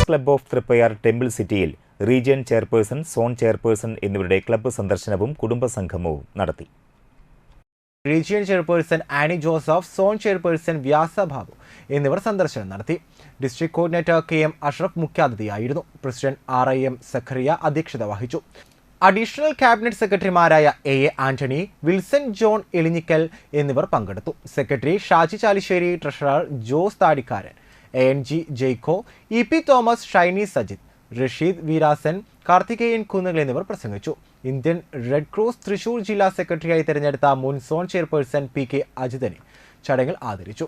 Club of Triprayar temple സിറ്റിയിൽ region chairperson, zone chairperson എന്നിവരുടെ club സന്ദർശനവും കുടുംബസംഗമവും നടത്തി. Region chairperson Annie Joseph, zone chairperson Vyasa Babu എന്നിവർ സന്ദർശനം നടത്തി. ഡിസ്ട്രിക്ട് കോർഡിനേറ്റർ KM അഷ്റഫ് മുഖ്യാതിഥിയായിരുന്നു. പ്രസിഡന്റ് RIM സഖറിയ അധ്യക്ഷത വഹിച്ചു. അഡീഷണൽ ക്യാബിനറ്റ് സെക്രട്ടറിമാരായ AA Antony, Wilson John Elinjikkal എന്നിവർ പങ്കെടുത്തു. Secretary Shaji Chalissery, treasurer Jose Thadikkaran, ANG Jaicko, EP Thomas, Shiny Sajith, Rasheed Veerasan, Karthikeyan Kunnukal എന്നിവർ പ്രസംഗിച്ചു. ഇന്ത്യൻ റെഡ് ക്രോസ് തൃശൂർ ജില്ലാ സെക്രട്ടറിയായി തെരഞ്ഞെടുത്ത മുൻ സോൺ ചെയർപേഴ്സൺ PK അജിതനെ ചടങ്ങിൽ ആദരിച്ചു.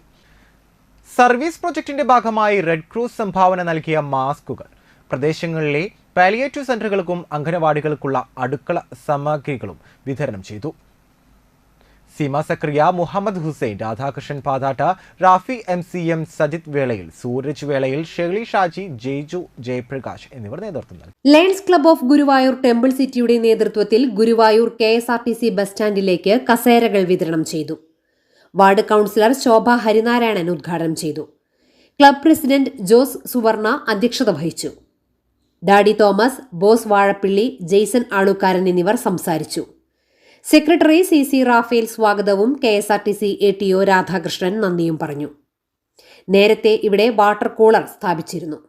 സർവീസ് പ്രൊജക്ടിന്റെ ഭാഗമായി റെഡ് ക്രോസ് സംഭാവന നൽകിയ മാസ്കുകൾ പ്രദേശങ്ങളിലെ പാലിയേറ്റീവ് സെന്ററുകൾക്കും അംഗനവാടികൾക്കുള്ള അടുക്കള സാമഗ്രികളും വിതരണം ചെയ്തു. സീമ സക്രിയ, മുഹമ്മദ് ഹുസൈൻ, രാധാകൃഷ്ണൻ പാതാട്ട, റാഫി MCM, സജിത് വേളയിൽ, സൂരജ് വേളയിൽ, ഷെർലി ഷാജി, ജയ്ജു, ജയപ്രകാശ് എന്നിവർ നേതൃത്വം നൽകി. Lions club of Guruvayur temple സിറ്റിയുടെ നേതൃത്വത്തിൽ ഗുരുവായൂർ KSRTC ബസ് സ്റ്റാൻഡിലേക്ക് കസേരകൾ വിതരണം ചെയ്തു. വാർഡ് കൌൺസിലർ ശോഭ ഹരിനാരായണൻ ഉദ്ഘാടനം ചെയ്തു. ക്ലബ്ബ് പ്രസിഡന്റ് ജോസ് സുവർണ അധ്യക്ഷത വഹിച്ചു. ഡാഡി തോമസ്, ബോസ് വാഴപ്പിള്ളി, ജെയ്സൺ ആളുകാരൻ എന്നിവർ സംസാരിച്ചു. സെക്രട്ടറി CC റാഫേൽ സ്വാഗതവും KSRTC ATO രാധാകൃഷ്ണൻ നന്ദിയും പറഞ്ഞു. നേരത്തെ ഇവിടെ വാട്ടർ കൂളർ സ്ഥാപിച്ചിരുന്നു.